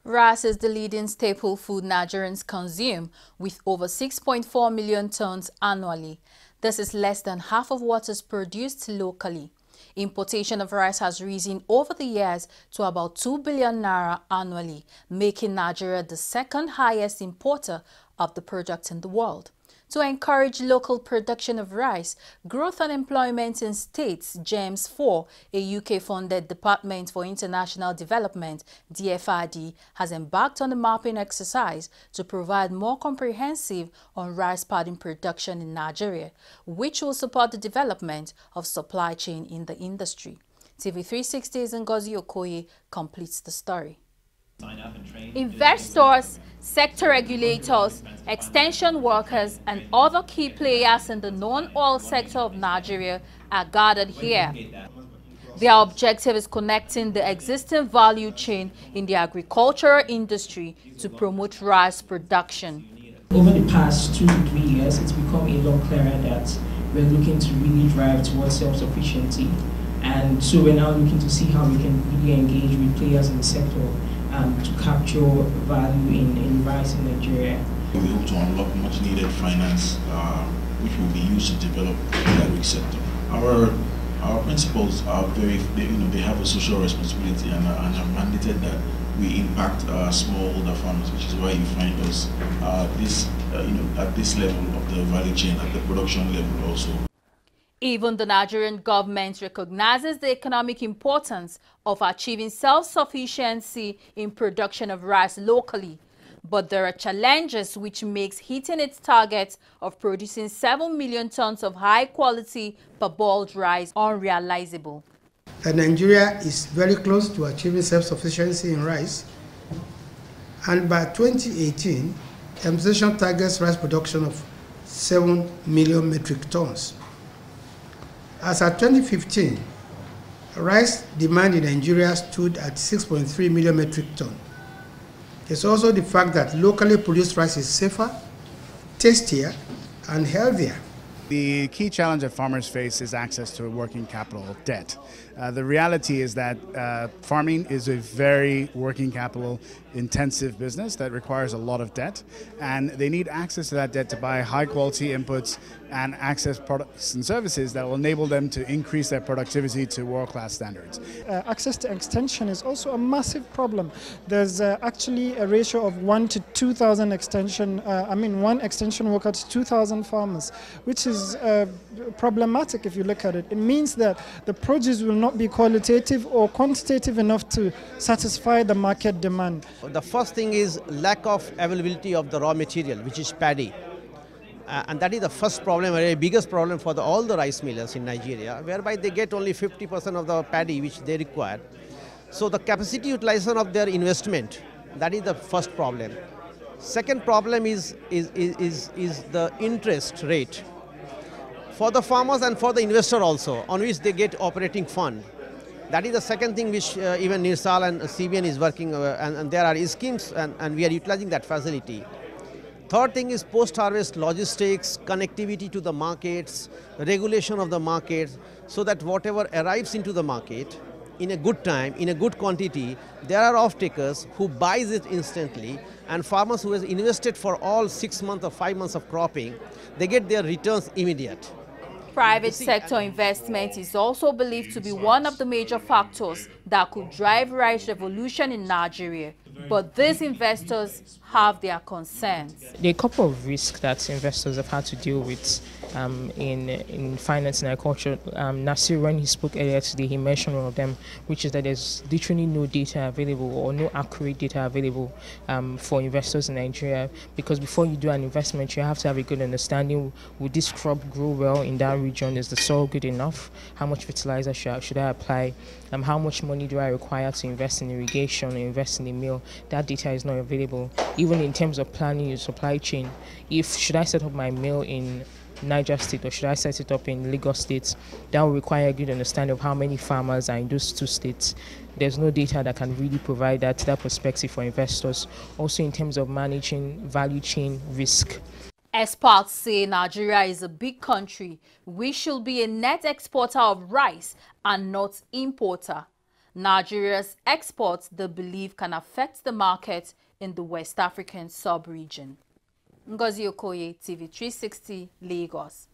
Rice is the leading staple food Nigerians consume, with over 6.4 million tons annually. This is less than half of what is produced locally. Importation of rice has risen over the years to about 2 billion naira annually, making Nigeria the second highest importer of the product in the world. To encourage local production of rice, Growth and Employment in States, GEMS 4, a UK-funded Department for International Development, DFID, has embarked on a mapping exercise to provide more comprehensive on rice padding production in Nigeria, which will support the development of supply chain in the industry. TV360's Ngozi Okoye completes the story. Investors, sector regulators, extension workers and other key players in the non-oil sector of Nigeria are gathered here. Their objective is connecting the existing value chain in the agricultural industry to promote rice production. Over the past 2 to 3 years, it's become a lot clearer that we're looking to really drive towards self-sufficiency. And so we're now looking to see how we can really engage with players in the sector to capture value in rice in Nigeria. We hope to unlock much needed finance which will be used to develop the agri sector. Our principles are they have a social responsibility and have mandated that we impact smallholder farmers, which is why you find us at this level of the value chain, at the production level also. Even the Nigerian government recognizes the economic importance of achieving self-sufficiency in production of rice locally. But there are challenges which makes hitting its target of producing 7 million tons of high-quality parboiled rice unrealizable. Nigeria is very close to achieving self-sufficiency in rice, and by 2018, the administration targets rice production of 7 million metric tons. As at 2015, rice demand in Nigeria stood at 6.3 million metric tons. There's also the fact that locally produced rice is safer, tastier, and healthier. The key challenge that farmers face is access to working capital debt. The reality is that farming is a very working capital intensive business that requires a lot of debt, and they need access to that debt to buy high quality inputs and access products and services that will enable them to increase their productivity to world-class standards. Access to extension is also a massive problem. There's actually a ratio of 1 to 2,000 extension, one extension worker to 2,000 farmers, which is problematic if you look at it. It means that the produce will not be qualitative or quantitative enough to satisfy the market demand. The first thing is lack of availability of the raw material, which is paddy. And that is the first problem, a biggest problem for all the rice millers in Nigeria, whereby they get only 50% of the paddy which they require. So the capacity utilization of their investment, that is the first problem. Second problem is the interest rate for the farmers and for the investor also, on which they get operating fund. That is the second thing which even NIRSAL and CBN is working, and there are schemes, and we are utilizing that facility. Third thing is post-harvest logistics, connectivity to the markets, regulation of the markets, so that whatever arrives into the market in a good time, in a good quantity, there are off-takers who buys it instantly, and farmers who has invested for all 6 months or 5 months of cropping, they get their returns immediate. Private sector investment is also believed to be one of the major factors that could drive rice revolution in Nigeria. But these investors have their concerns. There are a couple of risks that investors have had to deal with in finance and agriculture. Nasir, when he spoke earlier today, he mentioned one of them, which is that there's literally no data available or no accurate data available for investors in Nigeria. Because before you do an investment, you have to have a good understanding. Would this crop grow well in that region? Is the soil good enough? How much fertilizer should I apply? How much money do I require to invest in irrigation or invest in a mill? That data is not available. Even in terms of planning your supply chain, should I set up my mill in Niger State or should I set it up in Lagos State, that will require a good understanding of how many farmers are in those two states. There's no data that can really provide that perspective for investors. Also in terms of managing value chain risk. Experts say Nigeria is a big country. We should be a net exporter of rice and not importer. Nigeria's exports, they believe, can affect the market in the West African sub-region. Ngozi Okoye, TV 360, Lagos.